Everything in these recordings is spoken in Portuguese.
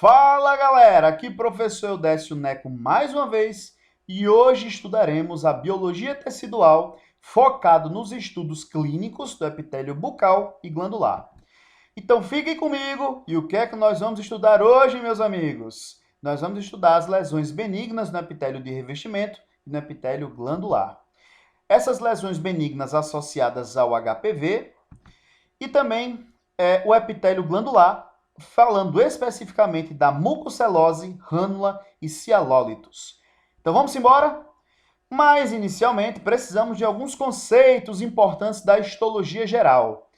Fala galera, aqui professor Eudécio Neco mais uma vez e hoje estudaremos a biologia tecidual focado nos estudos clínicos do epitélio bucal e glandular. Então fiquem comigo e o que é que nós vamos estudar hoje, meus amigos? Nós vamos estudar as lesões benignas no epitélio de revestimento e no epitélio glandular. Essas lesões benignas associadas ao HPV e também o epitélio glandular, falando especificamente da mucocelose, rânula e cialólitos. Então vamos embora? Mas inicialmente precisamos de alguns conceitos importantes da histologia geral.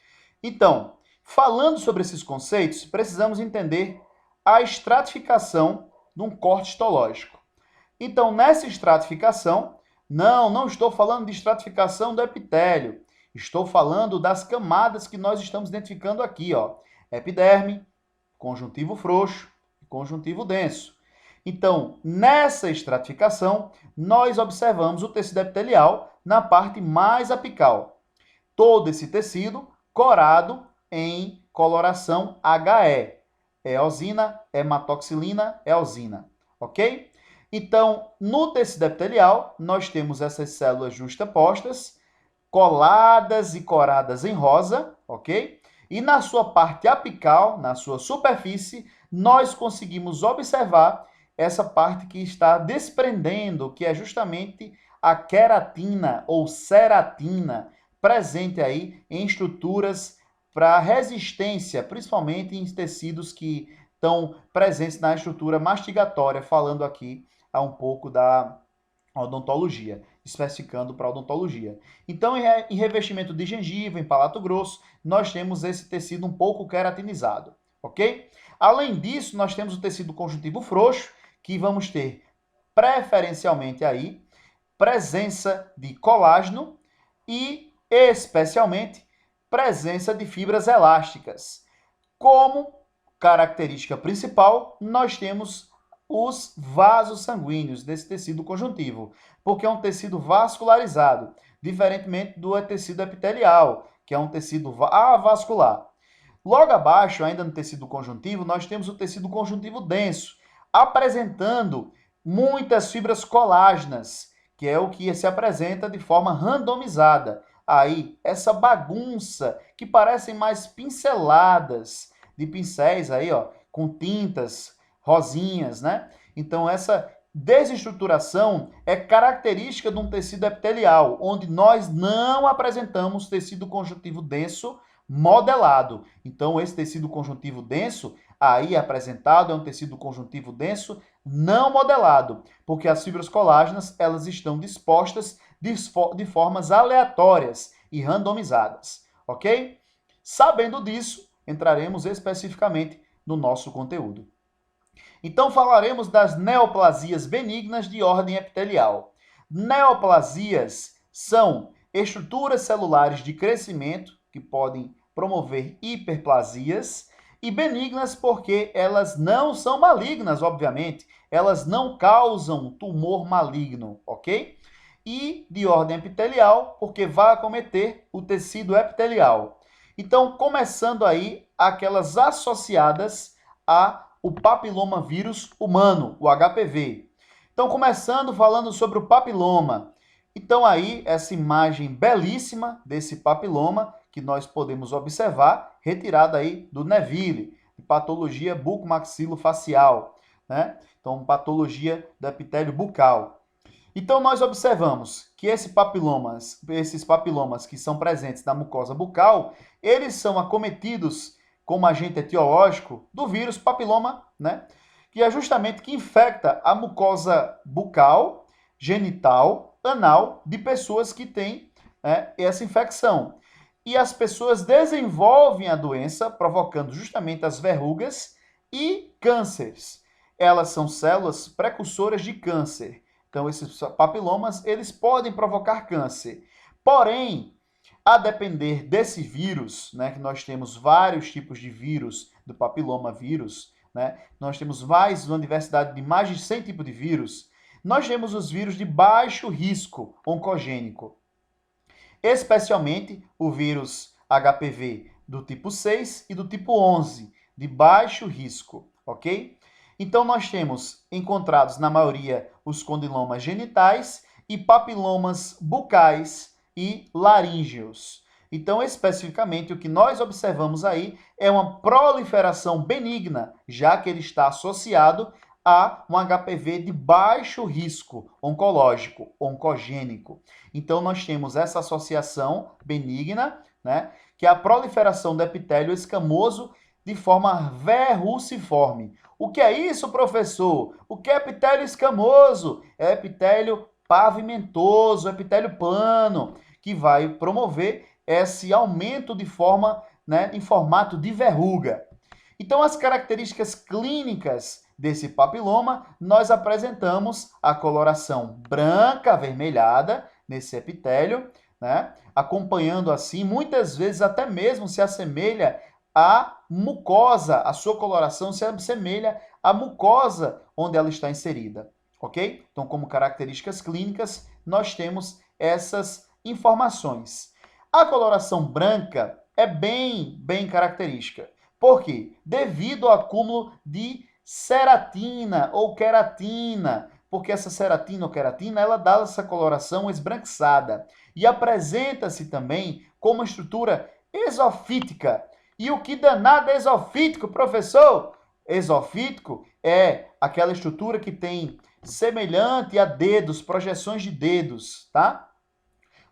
Então, falando sobre esses conceitos, precisamos entender a estratificação de um corte histológico. Então, nessa estratificação, não estou falando de estratificação do epitélio. Estou falando das camadas que nós estamos identificando aqui, ó. Epiderme, conjuntivo frouxo e conjuntivo denso. Então, nessa estratificação, nós observamos o tecido epitelial na parte mais apical. Todo esse tecido corado em coloração HE. Eosina, hematoxilina, eosina. Ok? Então, no tecido epitelial, nós temos essas células justapostas, coladas e coradas em rosa, ok? E na sua parte apical, na sua superfície, nós conseguimos observar essa parte que está desprendendo, que é justamente a queratina ou ceratina, presente aí em estruturas para resistência, principalmente em tecidos que estão presentes na estrutura mastigatória, falando aqui um pouco da odontologia, especificando para odontologia. Então, em revestimento de gengiva, em palato grosso, nós temos esse tecido um pouco queratinizado, ok? Além disso, nós temos o tecido conjuntivo frouxo, que vamos ter preferencialmente aí presença de colágeno e, especialmente, presença de fibras elásticas. Como característica principal, nós temos os vasos sanguíneos desse tecido conjuntivo, porque é um tecido vascularizado, diferentemente do tecido epitelial, que é um tecido avascular. Logo abaixo, ainda no tecido conjuntivo, nós temos o tecido conjuntivo denso, apresentando muitas fibras colágenas, que é o que se apresenta de forma randomizada. Aí, essa bagunça que parecem mais pinceladas de pincéis aí, ó, com tintas rosinhas, né? Então, essa desestruturação é característica de um tecido epitelial, onde nós não apresentamos tecido conjuntivo denso modelado. Então, esse tecido conjuntivo denso, aí apresentado, é um tecido conjuntivo denso não modelado, porque as fibras colágenas, elas estão dispostas de formas aleatórias e randomizadas, ok? Sabendo disso, entraremos especificamente no nosso conteúdo. Então, falaremos das neoplasias benignas de ordem epitelial. Neoplasias são estruturas celulares de crescimento que podem promover hiperplasias e benignas porque elas não são malignas, obviamente, elas não causam tumor maligno, ok? E de ordem epitelial porque vai acometer o tecido epitelial. Então, começando aí aquelas associadas a o papiloma vírus humano, o HPV. Então, começando falando sobre o papiloma. Então, aí, essa imagem belíssima desse papiloma que nós podemos observar, retirada aí do Neville, de patologia bucomaxilofacial, né? Então, patologia do epitélio bucal. Então, nós observamos que esses papilomas que são presentes na mucosa bucal, eles são acometidos como agente etiológico do vírus papiloma, né? Que é justamente que infecta a mucosa bucal, genital, anal de pessoas que têm, né, essa infecção. E as pessoas desenvolvem a doença, provocando justamente as verrugas e cânceres. Elas são células precursoras de câncer. Então, esses papilomas, eles podem provocar câncer. Porém, a depender desse vírus, né, que nós temos vários tipos de vírus do papiloma vírus, né, nós temos uma diversidade de mais de 100 tipos de vírus, nós temos os vírus de baixo risco oncogênico, especialmente o vírus HPV do tipo 6 e do tipo 11, de baixo risco, ok? Então, nós temos encontrados, na maioria, os condilomas genitais e papilomas bucais e laríngeos. Então, especificamente, o que nós observamos aí é uma proliferação benigna, já que ele está associado a um HPV de baixo risco oncológico, oncogênico. Então, nós temos essa associação benigna, né, que é a proliferação do epitélio escamoso de forma verruciforme. O que é isso, professor? O que é epitélio escamoso? É epitélio pavimentoso, epitélio plano, que vai promover esse aumento de forma, né, em formato de verruga. Então, as características clínicas desse papiloma, nós apresentamos a coloração branca avermelhada nesse epitélio, né, acompanhando assim, muitas vezes até mesmo se assemelha à mucosa, a sua coloração se assemelha à mucosa onde ela está inserida, ok? Então, como características clínicas, nós temos essas informações. A coloração branca é bem característica. Por quê? Devido ao acúmulo de ceratina ou queratina, porque essa ceratina ou queratina, ela dá essa coloração esbranquiçada e apresenta-se também como estrutura exofítica. E o que danado é exofítico, professor? Exofítico é aquela estrutura que tem semelhante a dedos, projeções de dedos, tá?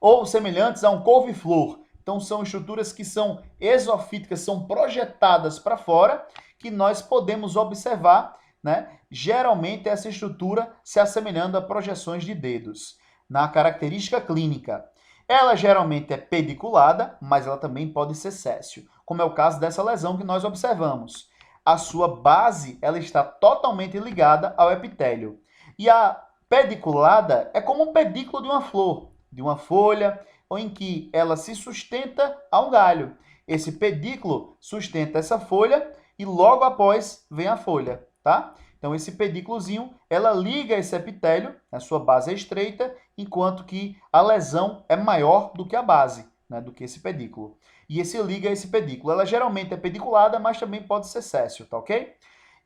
Ou semelhantes a um couve-flor. Então, são estruturas que são exofíticas, são projetadas para fora, que nós podemos observar, né? Geralmente, essa estrutura se assemelhando a projeções de dedos. Na característica clínica, ela geralmente é pediculada, mas ela também pode ser séssil, como é o caso dessa lesão que nós observamos. A sua base, ela está totalmente ligada ao epitélio. E a pediculada é como um pedículo de uma flor, de uma folha, ou em que ela se sustenta a um galho. Esse pedículo sustenta essa folha e logo após vem a folha, tá? Então, esse pedículozinho, ela liga esse epitélio, a sua base é estreita, enquanto que a lesão é maior do que a base, né, do que esse pedículo. E esse liga esse pedículo. Ela geralmente é pediculada, mas também pode ser séssil, tá ok?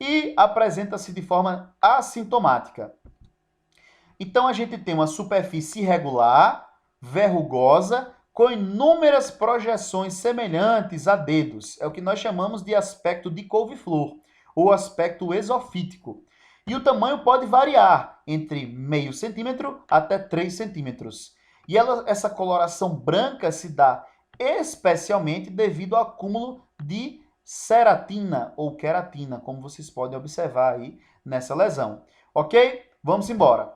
E apresenta-se de forma assintomática. Então, a gente tem uma superfície irregular, verrugosa, com inúmeras projeções semelhantes a dedos. É o que nós chamamos de aspecto de couve-flor, ou aspecto exofítico. E o tamanho pode variar entre meio centímetro até 3 centímetros. E essa coloração branca se dá especialmente devido ao acúmulo de ceratina ou queratina, como vocês podem observar aí nessa lesão. Ok? Vamos embora.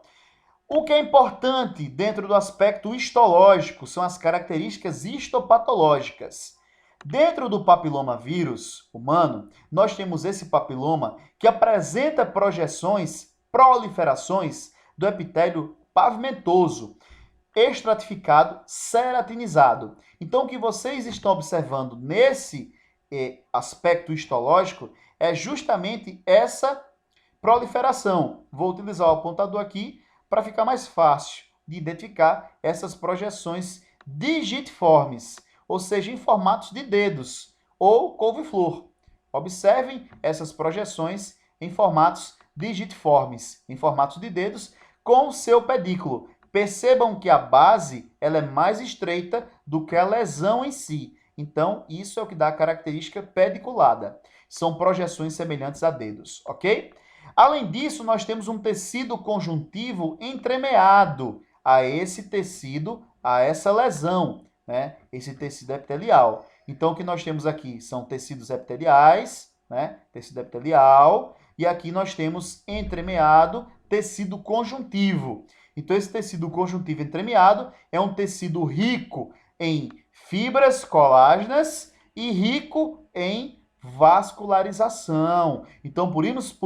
O que é importante dentro do aspecto histológico são as características histopatológicas. Dentro do papilomavírus humano, nós temos esse papiloma que apresenta projeções, proliferações do epitélio pavimentoso, estratificado, ceratinizado. Então, o que vocês estão observando nesse aspecto histológico é justamente essa proliferação. Vou utilizar o apontador aqui para ficar mais fácil de identificar essas projeções digitiformes, ou seja, em formatos de dedos ou couve-flor. Observem essas projeções em formatos digitiformes, em formatos de dedos, com o seu pedículo. Percebam que a base ela é mais estreita do que a lesão em si. Então, isso é o que dá a característica pediculada. São projeções semelhantes a dedos, ok? Além disso, nós temos um tecido conjuntivo entremeado a esse tecido, a essa lesão, né? Esse tecido epitelial. Então, o que nós temos aqui são tecidos epiteliais, né? Tecido epitelial, e aqui nós temos entremeado tecido conjuntivo. Então, esse tecido conjuntivo entremeado é um tecido rico em fibras colágenas e rico em vascularização. Então, por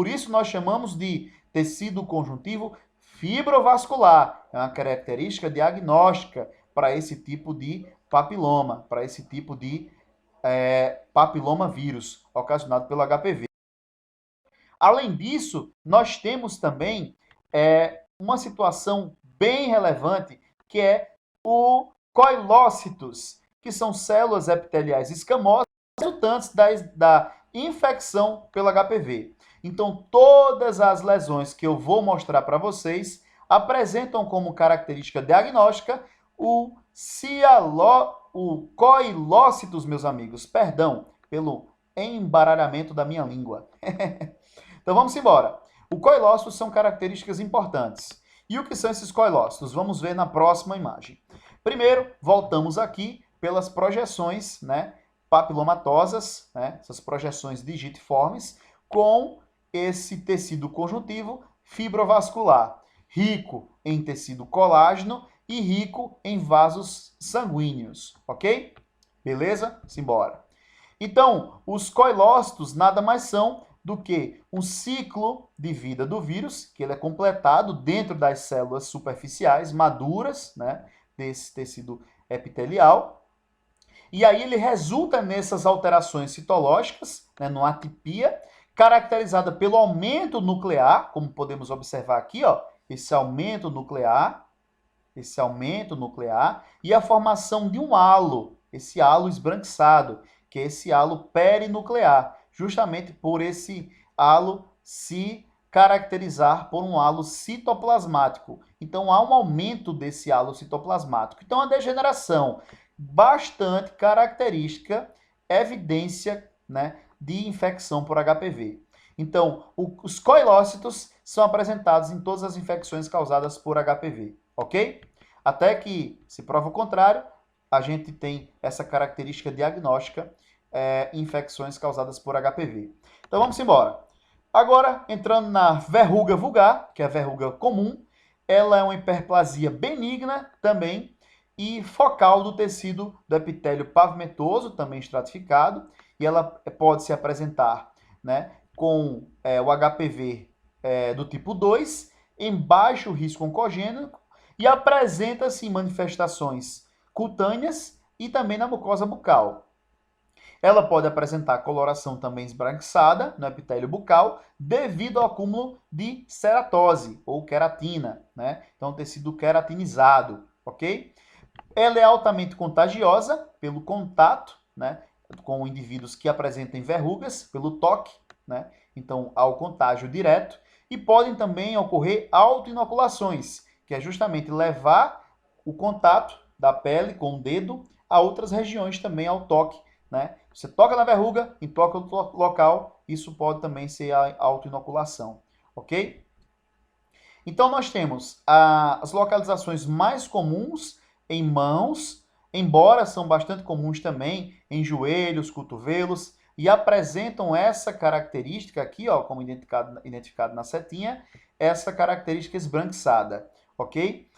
isso nós chamamos de tecido conjuntivo fibrovascular. É uma característica diagnóstica para esse tipo de papiloma, para esse tipo de papiloma vírus ocasionado pelo HPV. Além disso, nós temos também uma situação bem relevante, que é o coilócitos, que são células epiteliais escamosas resultantes da infecção pelo HPV. Então, todas as lesões que eu vou mostrar para vocês apresentam como característica diagnóstica o coilócitos, meus amigos. Perdão pelo embaralhamento da minha língua. Então, vamos embora. O coilócitos são características importantes. E o que são esses coilócitos? Vamos ver na próxima imagem. Primeiro, voltamos aqui pelas projeções, né, papilomatosas, né, essas projeções digitiformes, com esse tecido conjuntivo fibrovascular, rico em tecido colágeno e rico em vasos sanguíneos, ok? Beleza? Simbora. Então, os coilócitos nada mais são do que um ciclo de vida do vírus, que ele é completado dentro das células superficiais maduras, né, desse tecido epitelial. E aí ele resulta nessas alterações citológicas, né, numa atipia, caracterizada pelo aumento nuclear, como podemos observar aqui, ó, esse aumento nuclear, e a formação de um halo, esse halo esbranquiçado, que é esse halo perinuclear, justamente por esse halo se caracterizar por um halo citoplasmático. Então, há um aumento desse halo citoplasmático. Então, a degeneração bastante característica, evidência, né, de infecção por HPV. Então, os coilócitos são apresentados em todas as infecções causadas por HPV, ok? Até que se prova o contrário, a gente tem essa característica diagnóstica, infecções causadas por HPV. Então vamos embora. Agora, entrando na verruga vulgar, que é a verruga comum, ela é uma hiperplasia benigna também e focal do tecido do epitélio pavimentoso, também estratificado, e ela pode se apresentar, né, com o HPV do tipo 2, em baixo risco oncogênico, e apresenta-se manifestações cutâneas e também na mucosa bucal. Ela pode apresentar coloração também esbranquiçada no epitélio bucal devido ao acúmulo de ceratose ou queratina, né? Então, tecido queratinizado, ok? Ela é altamente contagiosa pelo contato, né, com indivíduos que apresentem verrugas, pelo toque, né? Então, há o contágio direto. E podem também ocorrer autoinoculações, que é justamente levar o contato da pele com o dedo a outras regiões também ao toque, né? Você toca na verruga, em toca outro local, isso pode também ser a autoinoculação, ok? Então, nós temos as localizações mais comuns em mãos, embora são bastante comuns também em joelhos, cotovelos, e apresentam essa característica aqui, ó, como identificado na setinha, essa característica esbranquiçada, ok?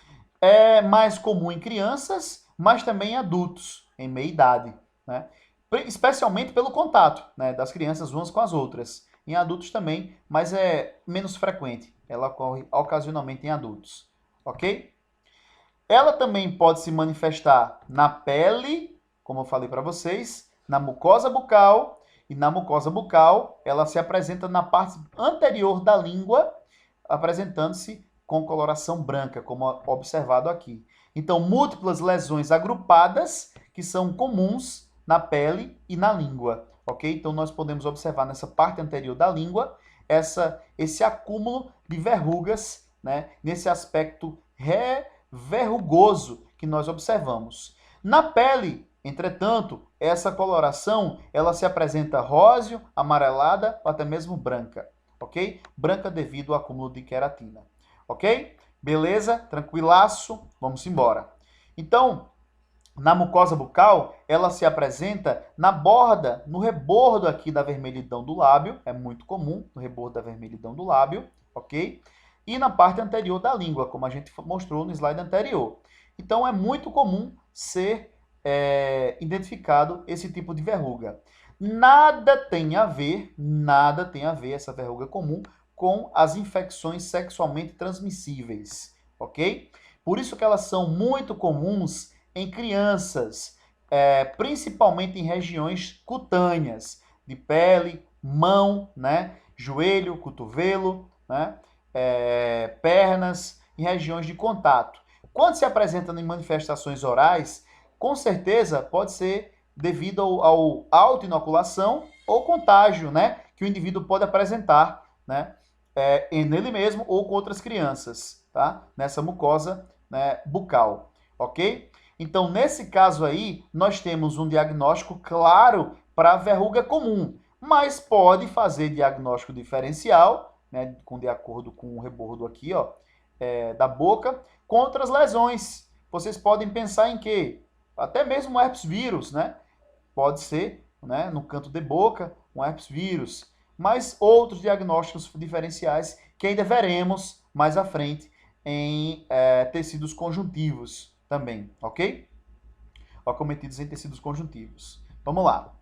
É mais comum em crianças, mas também em adultos, em meia idade, né? Especialmente pelo contato, né, das crianças umas com as outras. Em adultos também, mas é menos frequente. Ela ocorre ocasionalmente em adultos, ok? Ela também pode se manifestar na pele, como eu falei para vocês, na mucosa bucal, e na mucosa bucal ela se apresenta na parte anterior da língua, apresentando-se com coloração branca, como observado aqui. Então, múltiplas lesões agrupadas que são comuns na pele e na língua, ok? Então, nós podemos observar nessa parte anterior da língua esse acúmulo de verrugas, né, nesse aspecto verrugoso que nós observamos. Na pele, entretanto, essa coloração ela se apresenta róseo, amarelada ou até mesmo branca, ok? Branca devido ao acúmulo de queratina, ok? Beleza? Tranquilaço? Vamos embora. Então, na mucosa bucal, ela se apresenta na borda, no rebordo aqui da vermelhidão do lábio, é muito comum, no rebordo da vermelhidão do lábio, ok? E na parte anterior da língua, como a gente mostrou no slide anterior. Então, é muito comum ser identificado esse tipo de verruga. Nada tem a ver essa verruga comum com as infecções sexualmente transmissíveis, ok? Por isso que elas são muito comuns em crianças, principalmente em regiões cutâneas, de pele, mão, né, joelho, cotovelo, né, pernas, em regiões de contato. Quando se apresenta em manifestações orais, com certeza pode ser devido ao autoinoculação ou contágio, né, que o indivíduo pode apresentar né, nele mesmo ou com outras crianças, tá? Nessa mucosa, né, bucal, ok? Então, nesse caso aí, nós temos um diagnóstico claro para a verruga comum, mas pode fazer diagnóstico diferencial, né, de acordo com o rebordo aqui, ó, da boca, com outras lesões. Vocês podem pensar em quê? Até mesmo um herpes vírus, né? Pode ser, né, no canto de boca, um herpes vírus, mas outros diagnósticos diferenciais que ainda veremos mais à frente em tecidos conjuntivos também, ok? Acometidos em tecidos conjuntivos. Vamos lá.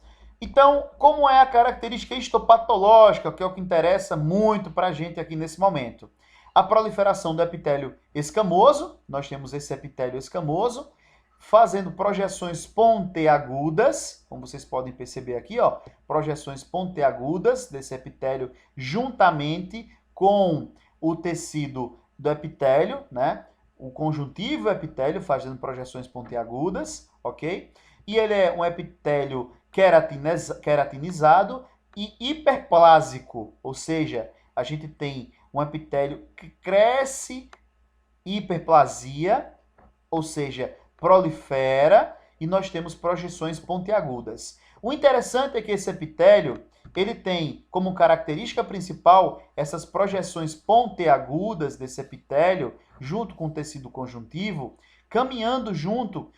Então, como é a característica histopatológica, que é o que interessa muito para a gente aqui nesse momento? A proliferação do epitélio escamoso, nós temos esse epitélio escamoso, fazendo projeções pontiagudas, como vocês podem perceber aqui, ó, projeções pontiagudas desse epitélio juntamente com o tecido do epitélio, né? O conjuntivo epitélio fazendo projeções pontiagudas, ok? E ele é um epitélio queratinizado e hiperplásico, ou seja, a gente tem um epitélio que cresce hiperplasia, ou seja, prolifera, e nós temos projeções pontiagudas. O interessante é que esse epitélio, ele tem como característica principal essas projeções pontiagudas desse epitélio, junto com o tecido conjuntivo, caminhando junto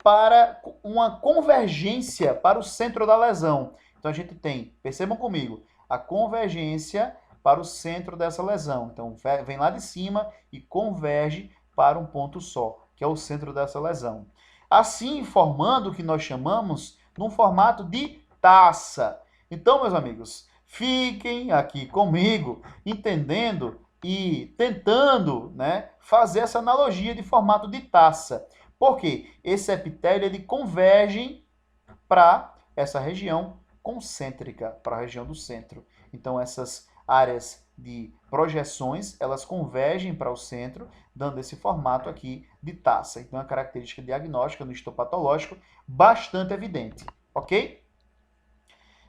para uma convergência para o centro da lesão. Então a gente tem, percebam comigo, a convergência para o centro dessa lesão. Então vem lá de cima e converge para um ponto só, que é o centro dessa lesão. Assim, formando o que nós chamamos num formato de taça. Então, meus amigos, fiquem aqui comigo, entendendo e tentando, né, fazer essa analogia de formato de taça. Porque esse epitélio ele converge para essa região concêntrica, para a região do centro. Então, essas áreas de projeções, elas convergem para o centro, dando esse formato aqui de taça. Então, é uma característica diagnóstica no histopatológico bastante evidente, ok?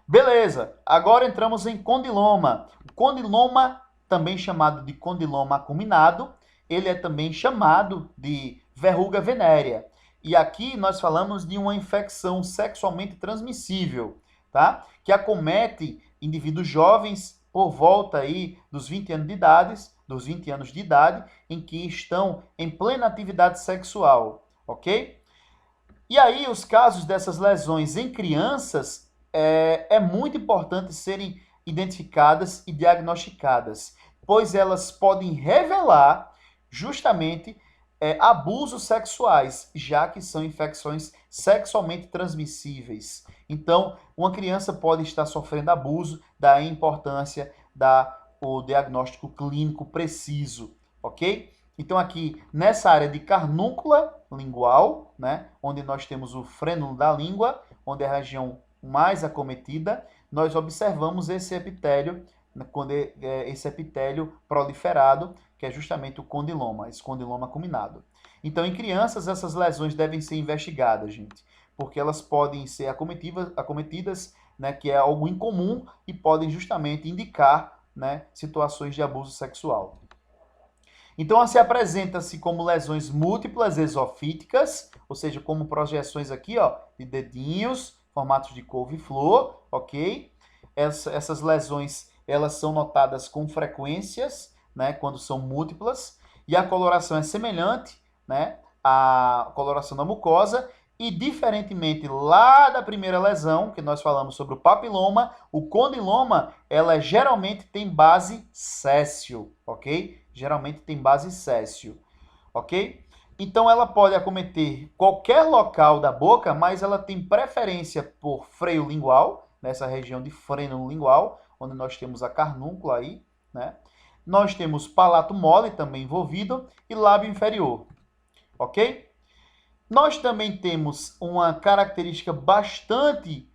Beleza, agora entramos em condiloma. O condiloma, também chamado de condiloma acuminado, ele é também chamado de verruga venérea. E aqui nós falamos de uma infecção sexualmente transmissível, tá? Que acomete indivíduos jovens por volta aí dos 20 anos de idade, em que estão em plena atividade sexual, ok? E aí os casos dessas lesões em crianças é muito importante serem identificadas e diagnosticadas, pois elas podem revelar justamente abusos sexuais, já que são infecções sexualmente transmissíveis. Então, uma criança pode estar sofrendo abuso, daí a importância do diagnóstico clínico preciso, ok? Então, aqui nessa área de carúncula lingual, né, onde nós temos o frênulo da língua, onde é a região mais acometida, nós observamos esse epitélio, quando esse epitélio proliferado, que é justamente o condiloma, esse condiloma acuminado. Então, em crianças, essas lesões devem ser investigadas, gente, porque elas podem ser acometidas, né, que é algo incomum, e podem justamente indicar, né, situações de abuso sexual. Então, se apresenta-se como lesões múltiplas exofíticas, ou seja, como projeções aqui, ó, de dedinhos, formatos de couve-flor, ok? Essas lesões, elas são notadas com frequências, né, quando são múltiplas, e a coloração é semelhante, né, à coloração da mucosa, e diferentemente lá da primeira lesão, que nós falamos sobre o papiloma, o condiloma, ela geralmente tem base céssio, ok? Geralmente tem base céssio, ok? Então ela pode acometer qualquer local da boca, mas ela tem preferência por freio lingual, nessa região de frênulo lingual, onde nós temos a carúncula aí, né? Nós temos palato mole também envolvido e lábio inferior, ok? Nós também temos uma característica bastante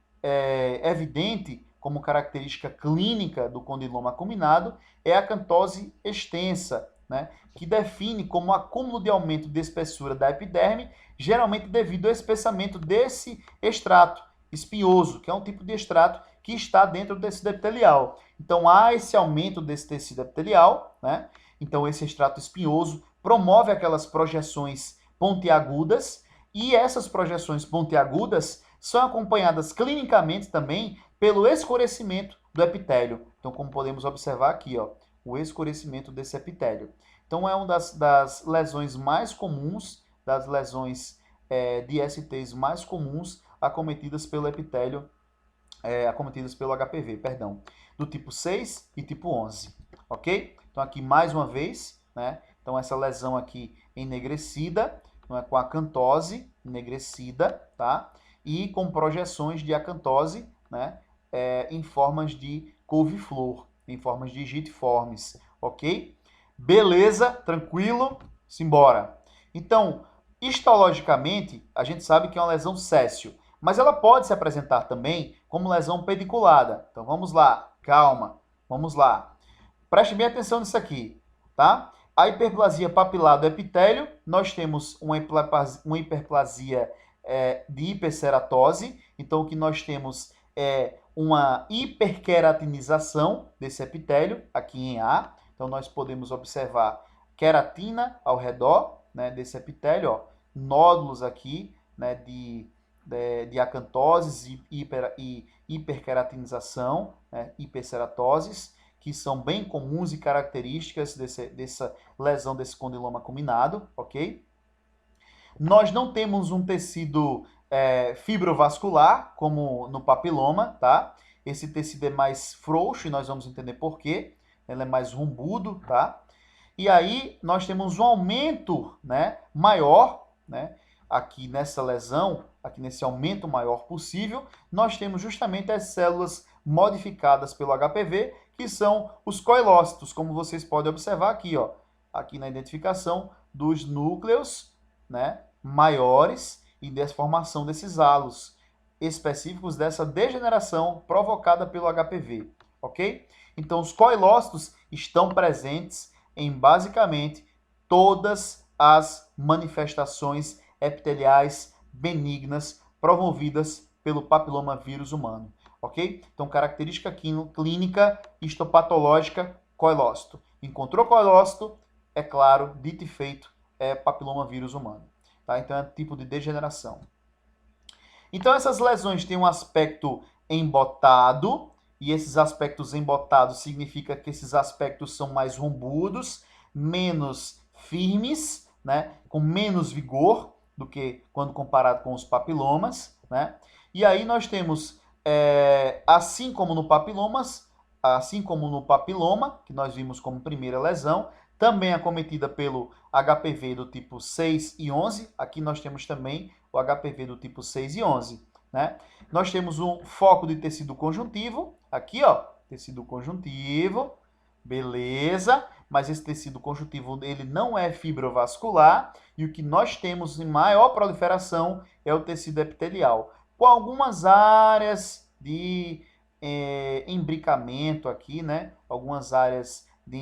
evidente, como característica clínica do condiloma acuminado, é a acantose extensa, né, que define como acúmulo de aumento de espessura da epiderme, geralmente devido ao espessamento desse extrato espinhoso, que é um tipo de extrato que está dentro do tecido epitelial. Então, há esse aumento desse tecido epitelial, né? Então, esse extrato espinhoso promove aquelas projeções pontiagudas, e essas projeções pontiagudas são acompanhadas clinicamente também pelo escurecimento do epitélio. Então, como podemos observar aqui, ó, o escurecimento desse epitélio. Então, é uma das lesões mais comuns, das lesões de STs mais comuns acometidas pelo epitélio, acometidas pelo HPV, perdão, do tipo 6 e tipo 11, ok? Então, aqui mais uma vez, né? Então, essa lesão aqui enegrecida, não é, com acantose enegrecida, tá? E com projeções de acantose, né? Em formas de couve-flor, em formas de gitiformes, ok? Beleza, tranquilo, simbora. Então, histologicamente, a gente sabe que é uma lesão céssio, mas ela pode se apresentar também como lesão pediculada. Então, vamos lá, calma, vamos lá. Preste bem atenção nisso aqui, tá? A hiperplasia papilar do epitélio, nós temos uma hiperplasia de hiperceratose. Então, o que nós temos é uma hiperqueratinização desse epitélio, aqui em A. Então, nós podemos observar queratina ao redor, né, desse epitélio, ó, nódulos aqui, né, de acantoses e hiperqueratinização, né, hiperceratoses, que são bem comuns e características dessa lesão desse condiloma acuminado, ok? Nós não temos um tecido fibrovascular, como no papiloma, tá? Esse tecido é mais frouxo e nós vamos entender por quê. Ele é mais rombudo, tá? E aí nós temos um aumento, né, maior, né? Aqui nessa lesão, aqui nesse aumento maior possível, nós temos justamente as células modificadas pelo HPV, que são os coilócitos, como vocês podem observar aqui, ó, aqui na identificação dos núcleos, né, maiores e da formação desses halos específicos dessa degeneração provocada pelo HPV, ok? Então, os coilócitos estão presentes em basicamente todas as manifestações epiteliais benignas promovidas pelo papilomavírus humano, ok? Então, característica clínica histopatológica, coilócito. Encontrou coilócito, é claro, dito e feito, é papilomavírus humano. Tá? Então, é tipo de degeneração. Então, essas lesões têm um aspecto embotado, e esses aspectos embotados significa que esses aspectos são mais rombudos, menos firmes, né? Com menos vigor do que quando comparado com os papilomas, né? E aí nós temos, assim como no papiloma, que nós vimos como primeira lesão, também acometida pelo HPV do tipo 6 e 11, aqui nós temos também o HPV do tipo 6 e 11, né? Nós temos um foco de tecido conjuntivo, aqui, ó, tecido conjuntivo, beleza, mas esse tecido conjuntivo ele não é fibrovascular, e o que nós temos em maior proliferação é o tecido epitelial, com algumas áreas de imbricamento aqui, né? Algumas áreas de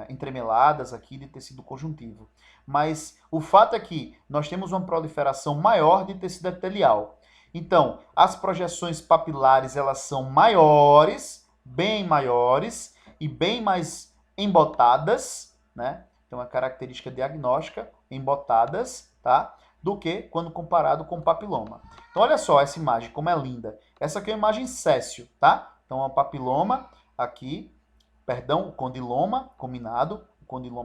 entremeladas aqui de tecido conjuntivo. Mas o fato é que nós temos uma proliferação maior de tecido epitelial. Então, as projeções papilares, elas são maiores, bem maiores e bem mais embotadas, né? Então, a característica diagnóstica, embotadas, tá? Do que quando comparado com papiloma. Então, olha só essa imagem, como é linda. Essa aqui é uma imagem céssio, tá? Então, é um papiloma aqui, perdão, o condiloma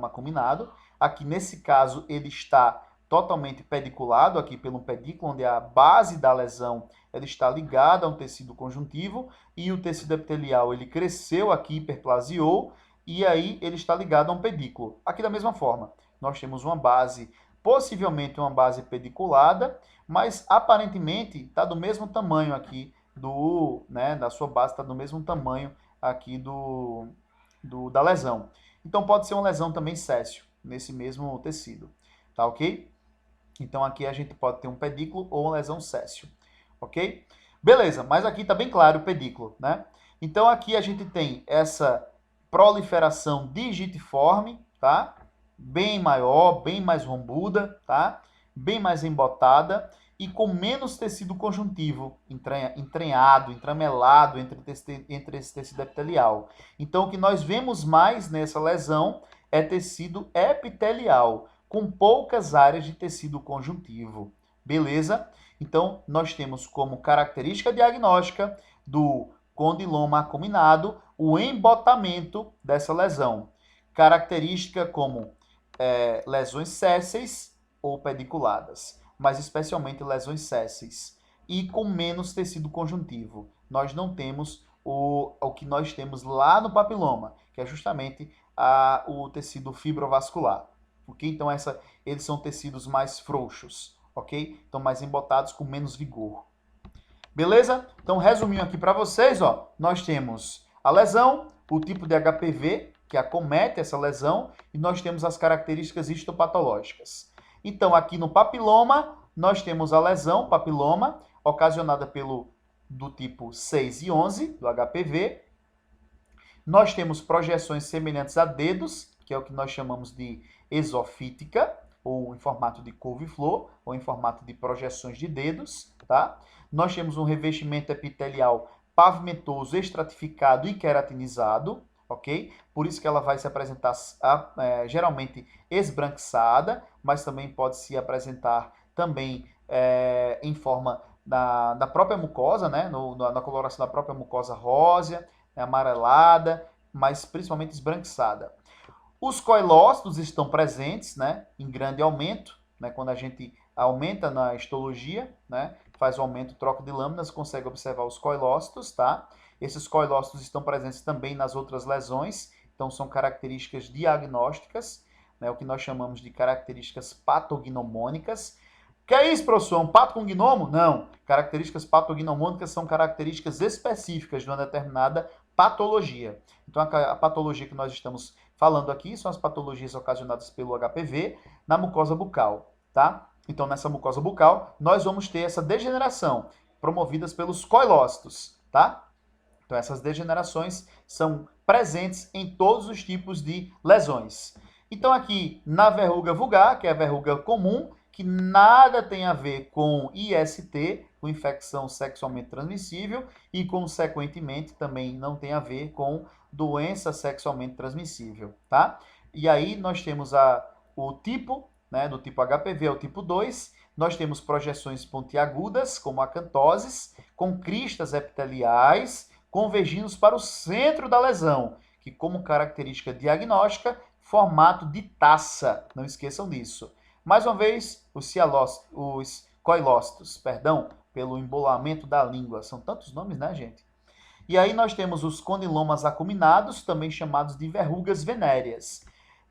acuminado. Aqui, nesse caso, ele está totalmente pediculado, aqui pelo pedículo, onde a base da lesão ele está ligada a um tecido conjuntivo, e o tecido epitelial ele cresceu aqui, hiperplasiou, e aí ele está ligado a um pedículo. Aqui da mesma forma, nós temos uma base, possivelmente uma base pediculada, mas aparentemente está do mesmo tamanho aqui, da sua base está do mesmo tamanho aqui da lesão. Então pode ser uma lesão também céssio, nesse mesmo tecido, tá ok? Então aqui a gente pode ter um pedículo ou uma lesão céssio, ok? Beleza, mas aqui está bem claro o pedículo, né? Então aqui a gente tem essa proliferação digitiforme, tá? Bem maior, bem mais rombuda, tá? Bem mais embotada. e com menos tecido conjuntivo entranhado, entramelado entre esse tecido epitelial. Então, o que nós vemos mais nessa lesão é tecido epitelial, com poucas áreas de tecido conjuntivo. Beleza? Então, nós temos como característica diagnóstica do condiloma acuminado o embotamento dessa lesão. Característica como lesões sésseis ou pediculadas, mas especialmente lesões sésseis, e com menos tecido conjuntivo. Nós não temos o que nós temos lá no papiloma, que é justamente o tecido fibrovascular. Okay? Então, eles são tecidos mais frouxos, ok? Então, mais embotados, com menos vigor. Beleza? Então, resumindo aqui para vocês, ó, nós temos a lesão, o tipo de HPV, que acomete essa lesão, e nós temos as características histopatológicas. Então, aqui no papiloma, nós temos a lesão, papiloma, ocasionada do tipo 6 e 11, do HPV. Nós temos projeções semelhantes a dedos, que é o que nós chamamos de esofítica, ou em formato de couve-flor, ou em formato de projeções de dedos, tá? Nós temos um revestimento epitelial pavimentoso, estratificado e queratinizado, ok? Por isso que ela vai se apresentar geralmente esbranquiçada, mas também pode se apresentar também em forma da própria mucosa, né? Na coloração da própria mucosa rósea, amarelada, mas principalmente esbranquiçada. Os coilócitos estão presentes, né, em grande aumento, né, quando a gente aumenta na histologia, né, faz o aumento, troca de lâminas, consegue observar os coilócitos, tá? Esses coilócitos estão presentes também nas outras lesões, então são características diagnósticas, né, o que nós chamamos de características patognomônicas. Que é isso, professor? Um pato com gnomo? Não. Características patognomônicas são características específicas de uma determinada patologia. Então, a patologia que nós estamos falando aqui são as patologias ocasionadas pelo HPV na mucosa bucal, tá? Então, nessa mucosa bucal, nós vamos ter essa degeneração promovidas pelos coilócitos, tá? Então, essas degenerações são presentes em todos os tipos de lesões. Então, aqui na verruga vulgar, que é a verruga comum, que nada tem a ver com IST, com infecção sexualmente transmissível, e, consequentemente, também não tem a ver com doença sexualmente transmissível, tá? E aí nós temos o tipo, né, do tipo HPV, é o tipo 2, nós temos projeções pontiagudas, como acantoses, com cristas epiteliais, convergindo para o centro da lesão, que como característica diagnóstica, formato de taça, não esqueçam disso. Mais uma vez, os coilócitos, pelo embolamento da língua. São tantos nomes, né, gente? E aí nós temos os condilomas acuminados, também chamados de verrugas venéreas.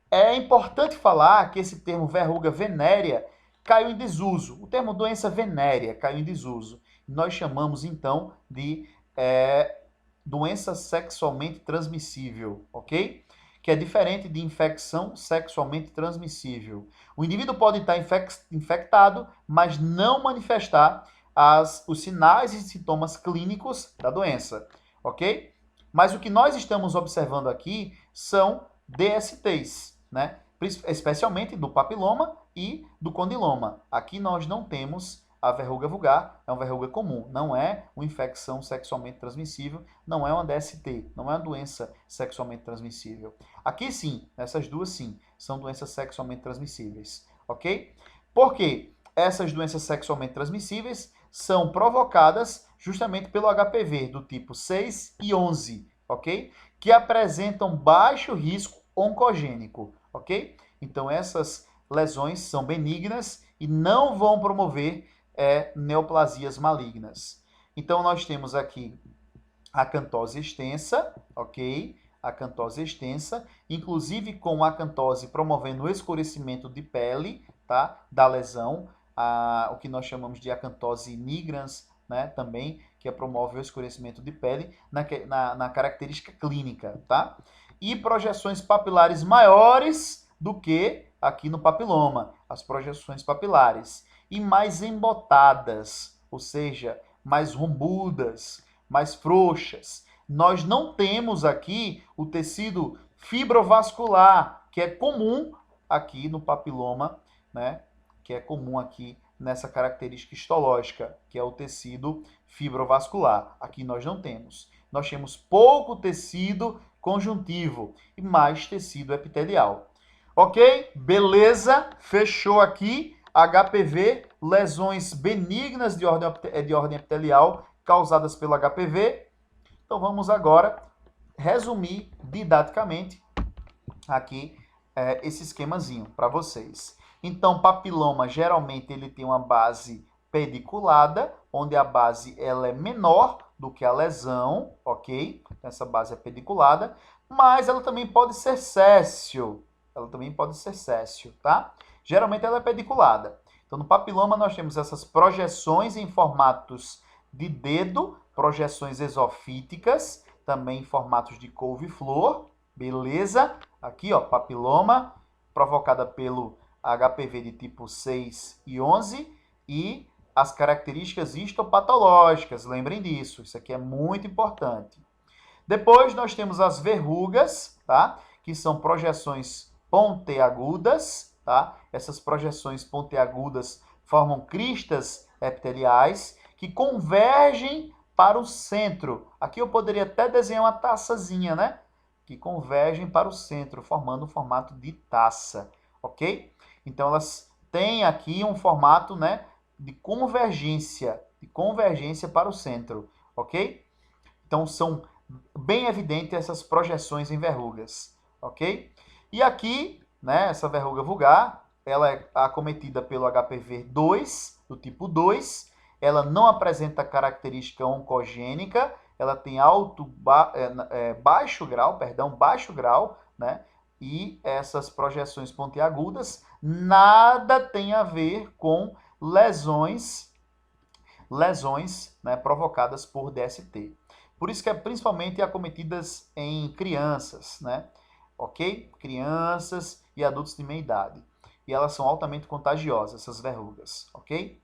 É importante falar que esse termo verruga venérea caiu em desuso. O termo doença venérea caiu em desuso. Nós chamamos, então, de doença sexualmente transmissível, ok? Que é diferente de infecção sexualmente transmissível. O indivíduo pode estar infectado, mas não manifestar os sinais e sintomas clínicos da doença, ok? Mas o que nós estamos observando aqui são DSTs, né? Especialmente do papiloma e do condiloma. Aqui nós não temos a verruga vulgar, é uma verruga comum, não é uma infecção sexualmente transmissível, não é uma DST, não é uma doença sexualmente transmissível. Aqui sim, essas duas sim, são doenças sexualmente transmissíveis, ok? Por quê? Essas doenças sexualmente transmissíveis são provocadas justamente pelo HPV do tipo 6 e 11, ok? Que apresentam baixo risco oncogênico, ok? Então essas lesões são benignas e não vão promover neoplasias malignas. Então, nós temos aqui a acantose extensa, ok? A acantose extensa, inclusive com a acantose promovendo o escurecimento de pele, tá? Da lesão, o que nós chamamos de acantose nigrans, né? Também, que promove o escurecimento de pele na característica clínica, tá? E projeções papilares maiores do que aqui no papiloma, as projeções papilares, e mais embotadas, ou seja, mais rombudas, mais frouxas. Nós não temos aqui o tecido fibrovascular, que é comum aqui no papiloma, né? Que é comum aqui nessa característica histológica, que é o tecido fibrovascular. Aqui nós não temos. Nós temos pouco tecido conjuntivo e mais tecido epitelial. Ok? Beleza? Fechou aqui. HPV, lesões benignas de ordem epitelial causadas pelo HPV. Então vamos agora resumir didaticamente aqui esse esquemazinho para vocês. Então, papiloma geralmente ele tem uma base pediculada, onde a base ela é menor do que a lesão, ok? Então, essa base é pediculada, mas ela também pode ser séssil. Ela também pode ser séssil, tá? Geralmente ela é pediculada. Então, no papiloma nós temos essas projeções em formatos de dedo, projeções exofíticas, também em formatos de couve-flor, beleza? Aqui, ó, papiloma, provocada pelo HPV de tipo 6 e 11, e as características histopatológicas, lembrem disso, isso aqui é muito importante. Depois nós temos as verrugas, tá? Que são projeções pontiagudas, tá? Essas projeções pontiagudas formam cristas epiteliais que convergem para o centro. Aqui eu poderia até desenhar uma taçazinha, né? Que convergem para o centro, formando um formato de taça, ok? Então, elas têm aqui um formato, né, de convergência para o centro, ok? Então, são bem evidentes essas projeções em verrugas, ok? E aqui, né, essa verruga vulgar, ela é acometida pelo HPV 2, do tipo 2, ela não apresenta característica oncogênica, ela tem baixo grau, né? E essas projeções pontiagudas nada tem a ver com lesões, né, provocadas por DST. Por isso que é principalmente acometidas em crianças, né? Ok? Crianças e adultos de meia idade. E elas são altamente contagiosas, essas verrugas, ok?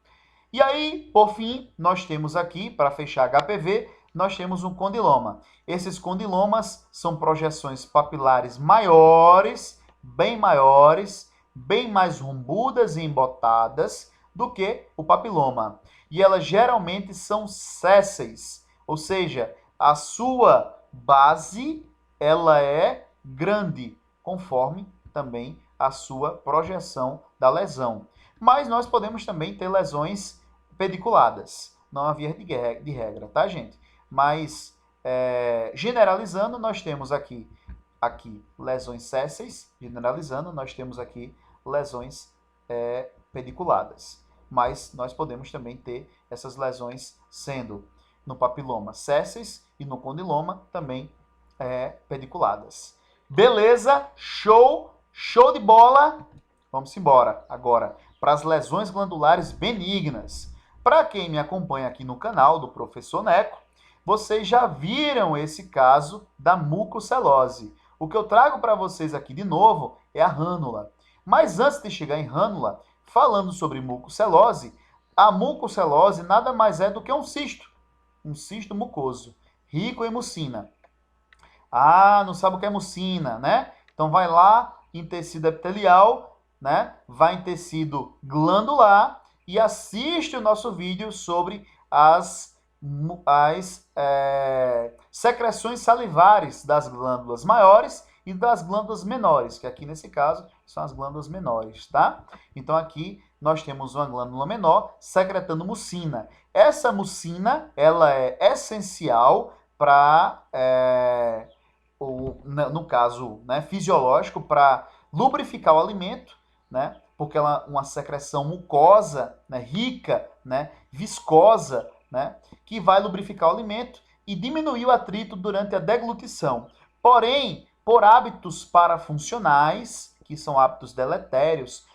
E aí, por fim, nós temos aqui, para fechar HPV, nós temos um condiloma. Esses condilomas são projeções papilares maiores, bem mais rombudas e embotadas do que o papiloma. E elas geralmente são sésseis, ou seja, a sua base ela é grande, conforme também a sua projeção da lesão. Mas nós podemos também ter lesões pediculadas, não há via de regra, tá, gente? Mas, generalizando, nós temos aqui lesões sésseis, generalizando, nós temos aqui lesões pediculadas. Mas nós podemos também ter essas lesões sendo no papiloma sésseis e no condiloma também pediculadas. Beleza? Show! Show de bola! Vamos embora agora para as lesões glandulares benignas. Para quem me acompanha aqui no canal do Professor Neco, vocês já viram esse caso da mucocelose. O que eu trago para vocês aqui de novo é a rânula. Mas antes de chegar em rânula, falando sobre mucocelose, a mucocelose nada mais é do que um cisto mucoso, rico em mucina. Ah, não sabe o que é mucina, né? Então vai lá em tecido epitelial, né? Vai em tecido glandular e assiste o nosso vídeo sobre as secreções salivares das glândulas maiores e das glândulas menores, que aqui nesse caso são as glândulas menores, tá? Então aqui nós temos uma glândula menor secretando mucina. Essa mucina, ela é essencial para, no caso, né, fisiológico, para lubrificar o alimento, né? Porque ela é uma secreção mucosa, né, rica, né, viscosa, né, que vai lubrificar o alimento e diminuir o atrito durante a deglutição. Porém, por hábitos parafuncionais, que são hábitos deletérios,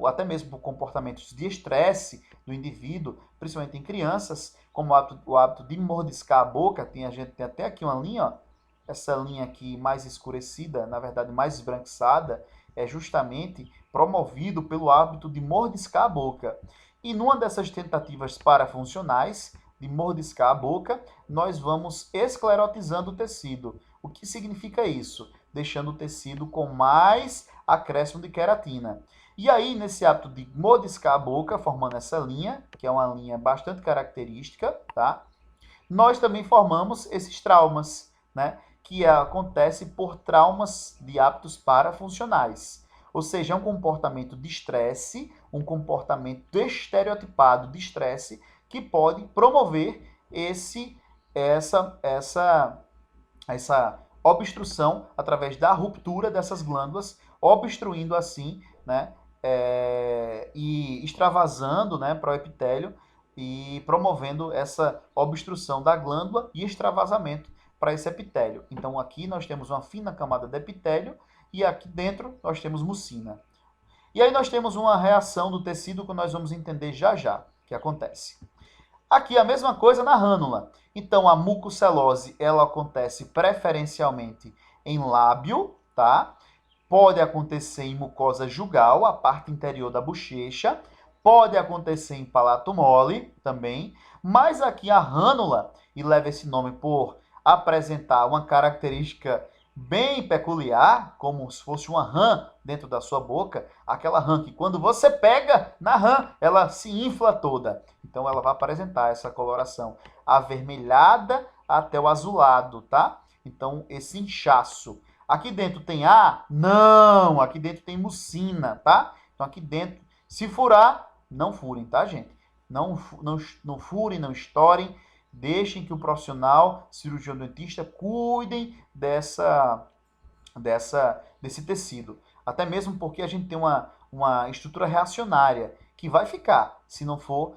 até mesmo por comportamentos de estresse do indivíduo, principalmente em crianças, como o hábito de mordiscar a boca, a gente tem até aqui uma linha, ó, essa linha aqui mais escurecida, na verdade mais esbranquiçada, é justamente promovido pelo hábito de mordiscar a boca. E numa dessas tentativas parafuncionais de mordiscar a boca, nós vamos esclerotizando o tecido. O que significa isso? Deixando o tecido com mais acréscimo de queratina. E aí, nesse hábito de mordiscar a boca, formando essa linha, que é uma linha bastante característica, tá? Nós também formamos esses traumas, né? Que acontece por traumas de hábitos parafuncionais. Ou seja, é um comportamento de estresse, um comportamento estereotipado de estresse que pode promover essa obstrução através da ruptura dessas glândulas, obstruindo assim, né, e extravasando, né, para o epitélio e promovendo essa obstrução da glândula e extravasamento para esse epitélio. Então aqui nós temos uma fina camada de epitélio e aqui dentro nós temos mucina. E aí nós temos uma reação do tecido que nós vamos entender já já que acontece. Aqui a mesma coisa na rânula. Então a mucocelose ela acontece preferencialmente em lábio, tá? Pode acontecer em mucosa jugal, a parte interior da bochecha, pode acontecer em palato mole também, mas aqui a rânula, e leva esse nome por apresentar uma característica bem peculiar, como se fosse uma rã dentro da sua boca, aquela rã que quando você pega na rã, ela se infla toda. Então ela vai apresentar essa coloração avermelhada até o azulado, tá? Então esse inchaço. Aqui dentro tem ar? Não, aqui dentro tem mucina, tá? Então aqui dentro, se furar, não furem, tá, gente? Não furem, não estourem. Deixem que o profissional, cirurgião dentista, cuidem desse tecido. Até mesmo porque a gente tem uma estrutura reacionária que vai ficar se não for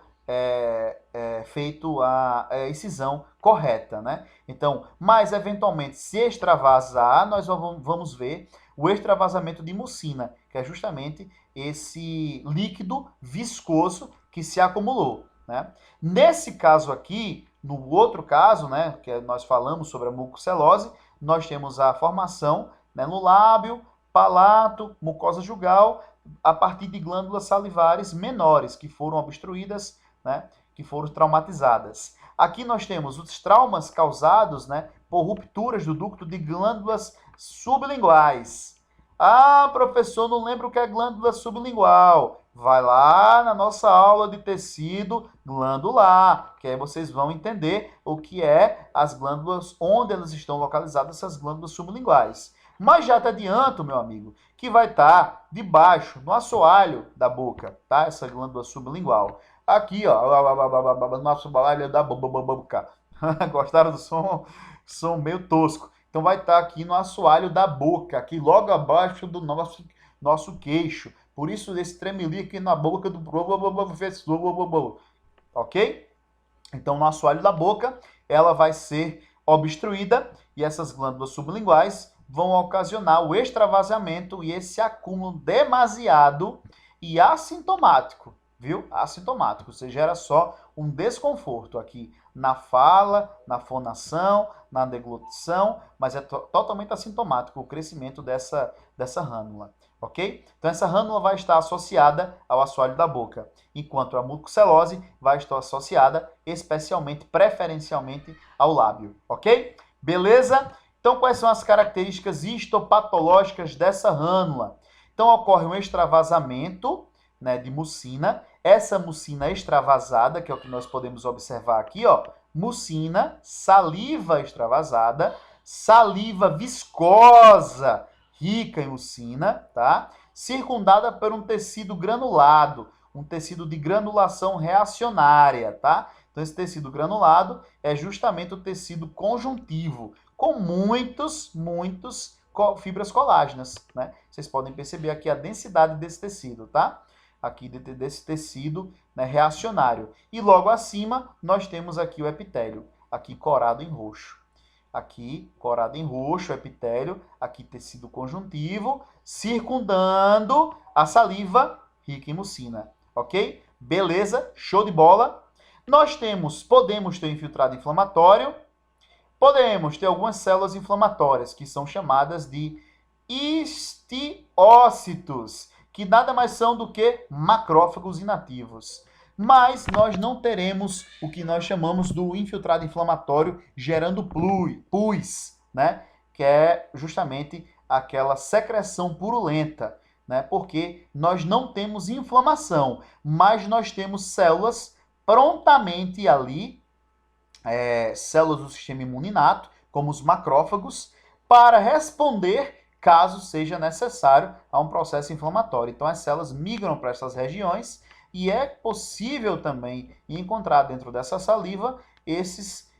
feito a excisão correta, né? Então, mas eventualmente, se extravasar, nós vamos ver o extravasamento de mucina, que é justamente esse líquido viscoso que se acumulou, né? Nesse caso aqui, no outro caso, né, que nós falamos sobre a mucocelose, nós temos a formação, né, no lábio, palato, mucosa jugal, a partir de glândulas salivares menores que foram obstruídas, né, que foram traumatizadas. Aqui nós temos os traumas causados, né, por rupturas do ducto de glândulas sublinguais. Ah, professor, não lembro o que é glândula sublingual. Vai lá na nossa aula de tecido glandular, que aí vocês vão entender o que é as glândulas, onde elas estão localizadas, essas glândulas sublinguais. Mas já te adianto, meu amigo, que vai estar debaixo, no assoalho da boca, tá? Essa glândula sublingual. Aqui, ó, no assoalho da boca. Gostaram do som? Som meio tosco. Então vai estar aqui no assoalho da boca, aqui logo abaixo do nosso queixo. Por isso esse tremeli aqui na boca do ok? Então no assoalho da boca ela vai ser obstruída e essas glândulas sublinguais vão ocasionar o extravasamento e esse acúmulo demasiado e assintomático, viu? Assintomático, você gera só um desconforto aqui na fala, na fonação, na deglutição, mas é totalmente assintomático o crescimento dessa rânula, ok? Então essa rânula vai estar associada ao assoalho da boca, enquanto a mucocelose vai estar associada especialmente, preferencialmente ao lábio, ok? Beleza? Então quais são as características histopatológicas dessa rânula? Então ocorre um extravasamento, né, de mucina. Essa mucina extravasada, que é o que nós podemos observar aqui, ó, mucina, saliva extravasada, saliva viscosa, rica em mucina, tá? Circundada por um tecido granulado, um tecido de granulação reacionária, tá? Então esse tecido granulado é justamente o tecido conjuntivo, com muitas fibras colágenas, né? Vocês podem perceber aqui a densidade desse tecido, tá? Aqui desse tecido, né, reacionário. E logo acima, nós temos aqui o epitélio, aqui corado em roxo. Aqui, corado em roxo, o epitélio, aqui tecido conjuntivo, circundando a saliva rica em mucina, ok? Beleza? Show de bola? Nós podemos ter infiltrado inflamatório, podemos ter algumas células inflamatórias, que são chamadas de histiócitos, que nada mais são do que macrófagos inativos. Mas nós não teremos o que nós chamamos do infiltrado inflamatório gerando pus, né? Que é justamente aquela secreção purulenta, né? Porque nós não temos inflamação, mas nós temos células prontamente ali, células do sistema imune inato, como os macrófagos, para responder caso seja necessário a um processo inflamatório. Então, as células migram para essas regiões e é possível também encontrar dentro dessa saliva esses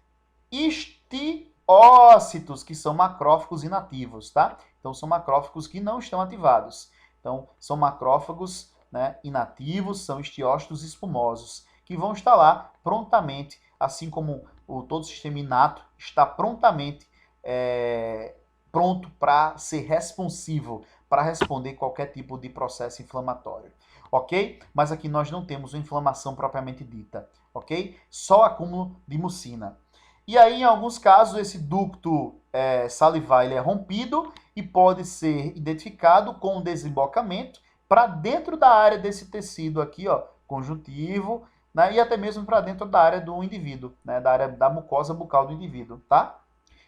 histiócitos, que são macrófagos inativos, tá? Então, são macrófagos que não estão ativados. Então, são macrófagos, né, inativos, são histiócitos espumosos, que vão estar lá prontamente, assim como todo o sistema inato está prontamente pronto para ser responsivo, para responder qualquer tipo de processo inflamatório, ok? Mas aqui nós não temos uma inflamação propriamente dita, ok? Só acúmulo de mucina. E aí, em alguns casos, esse ducto salivar ele é rompido e pode ser identificado com um desembocamento para dentro da área desse tecido aqui, ó, conjuntivo, né, e até mesmo para dentro da área do indivíduo, né, da área da mucosa bucal do indivíduo, tá?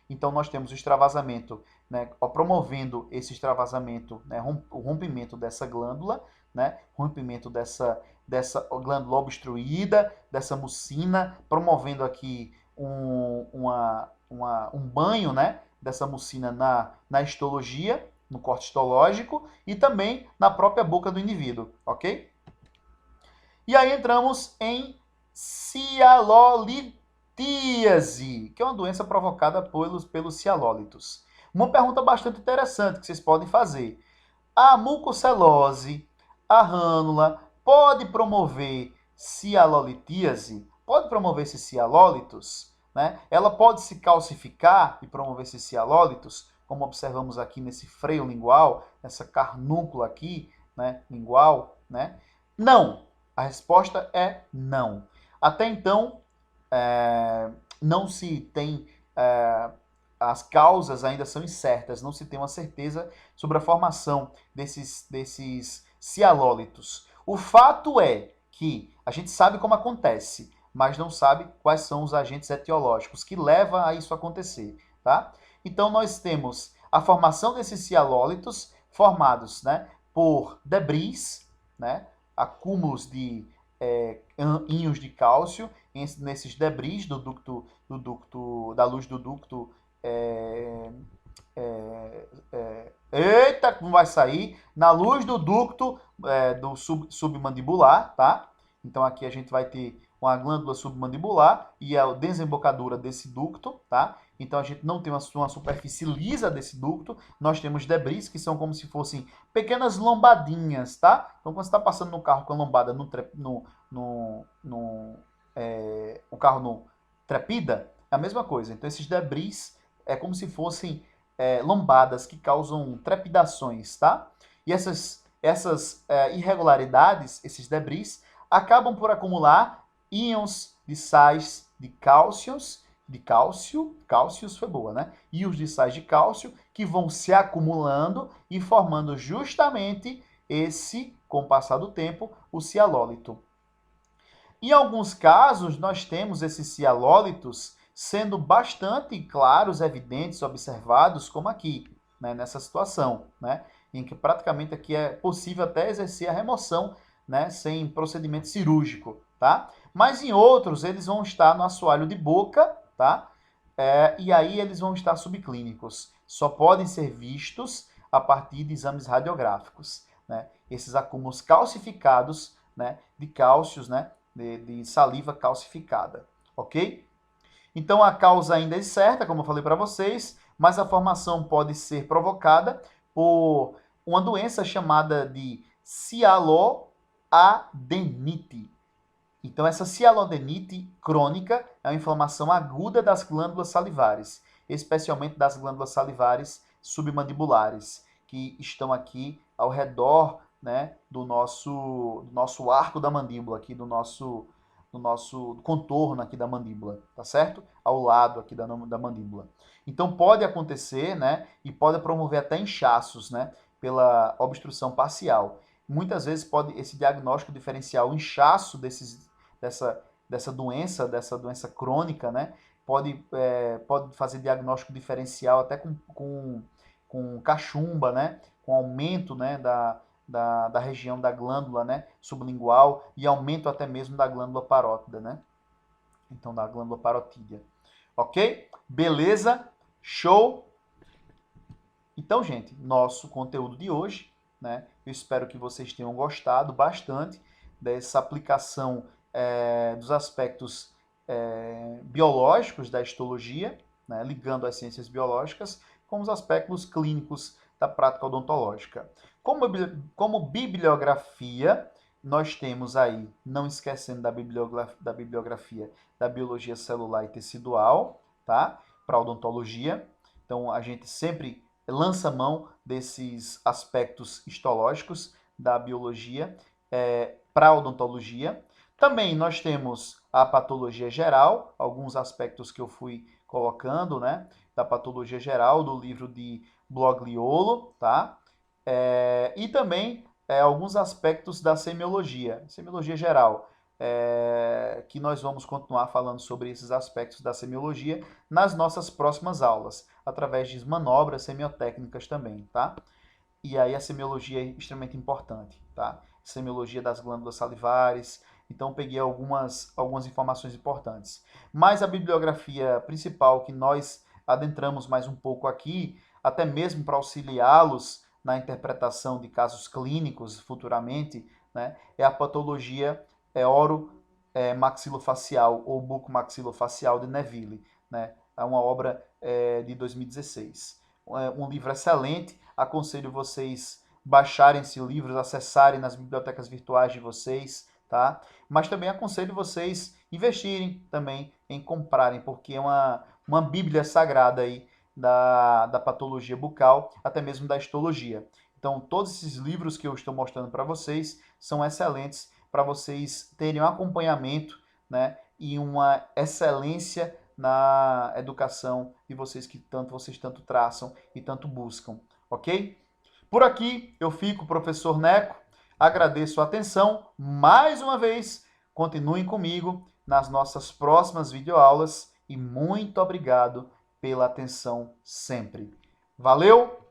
Então, nós temos o extravasamento, né, promovendo esse extravasamento, né, o rompimento dessa glândula, né, rompimento dessa glândula obstruída, dessa mucina, promovendo aqui um banho, né, dessa mucina na histologia, no corte histológico e também na própria boca do indivíduo, ok? E aí entramos em cialolitíase, que é uma doença provocada pelos cialólitos. Uma pergunta bastante interessante que vocês podem fazer. A mucocelose, a rânula, pode promover cialolitíase? Pode promover esses cialólitos? Né? Ela pode se calcificar e promover esses cialólitos, como observamos aqui nesse freio lingual, nessa carnúncula aqui, né, lingual, né? Não. A resposta é não. Até então, não se tem... as causas ainda são incertas, não se tem uma certeza sobre a formação desses cialólitos. O fato é que a gente sabe como acontece, mas não sabe quais são os agentes etiológicos que levam a isso acontecer, tá? Então, nós temos a formação desses cialólitos formados, né, por debris, né, acúmulos de íons de cálcio nesses debris do ducto, da luz do ducto. Eita, não vai sair. Na luz do ducto do submandibular, tá? Então aqui a gente vai ter uma glândula submandibular e a desembocadura desse ducto, tá? Então a gente não tem uma superfície lisa desse ducto, nós temos debris que são como se fossem pequenas lombadinhas, tá? Então quando você está passando no carro com a lombada o carro no trepida, é a mesma coisa. Então esses debris é como se fossem lombadas que causam trepidações, tá? E essas irregularidades, esses debris, acabam por acumular íons de sais de cálcios, cálcios foi boa, né? Íons de sais de cálcio que vão se acumulando e formando justamente com o passar do tempo, o cialólito. Em alguns casos, nós temos esses cialólitos sendo bastante claros, evidentes, observados, como aqui, né, nessa situação, né, em que praticamente aqui é possível até exercer a remoção, né, sem procedimento cirúrgico, tá? Mas em outros, eles vão estar no assoalho de boca, tá? E aí eles vão estar subclínicos. Só podem ser vistos a partir de exames radiográficos, né? Esses acúmulos calcificados, né, de cálcios, né, de saliva calcificada, ok? Então, a causa ainda é incerta, como eu falei para vocês, mas a formação pode ser provocada por uma doença chamada de cialoadenite. Então, essa cialoadenite crônica é uma inflamação aguda das glândulas salivares, especialmente das glândulas salivares submandibulares, que estão aqui ao redor, né, do nosso arco da mandíbula, aqui do nosso contorno aqui da mandíbula, tá certo? Ao lado aqui da mandíbula. Então pode acontecer, né, e pode promover até inchaços, né, pela obstrução parcial. Muitas vezes pode esse diagnóstico diferencial, o inchaço dessa doença crônica, né, pode fazer diagnóstico diferencial até com cachumba, né, com aumento, né, da região da glândula, né, sublingual e aumento até mesmo da glândula parótida, né? Então, da glândula parotídea. Ok? Beleza? Show? Então, gente, nosso conteúdo de hoje, né? Eu espero que vocês tenham gostado bastante dessa aplicação dos aspectos biológicos da histologia, né? Ligando as ciências biológicas com os aspectos clínicos da prática odontológica. Como bibliografia, nós temos aí, não esquecendo da bibliografia da biologia celular e tecidual, tá? Para odontologia. Então, a gente sempre lança mão desses aspectos histológicos da biologia para a odontologia. Também nós temos a patologia geral, alguns aspectos que eu fui colocando, né, da patologia geral do livro de Blogliolo, tá? E também alguns aspectos da semiologia geral, que nós vamos continuar falando sobre esses aspectos da semiologia nas nossas próximas aulas, através de manobras semiotécnicas também, tá? E aí a semiologia é extremamente importante, tá? Semiologia das glândulas salivares. Então peguei algumas informações importantes. Mas a bibliografia principal que nós adentramos mais um pouco aqui, até mesmo para auxiliá-los na interpretação de casos clínicos futuramente, né, é a patologia maxilofacial ou bucomaxilofacial de Neville, né? É uma obra de 2016. Um livro excelente, aconselho vocês baixarem esse livro, acessarem nas bibliotecas virtuais de vocês, tá? Mas também aconselho vocês investirem também em comprarem, porque é uma bíblia sagrada aí da patologia bucal, até mesmo da histologia. Então, todos esses livros que eu estou mostrando para vocês são excelentes para vocês terem um acompanhamento, né, e uma excelência na educação de vocês vocês tanto traçam e tanto buscam, ok? Por aqui eu fico, professor Neco. Agradeço a atenção mais uma vez. Continuem comigo nas nossas próximas videoaulas e muito obrigado pela atenção sempre. Valeu!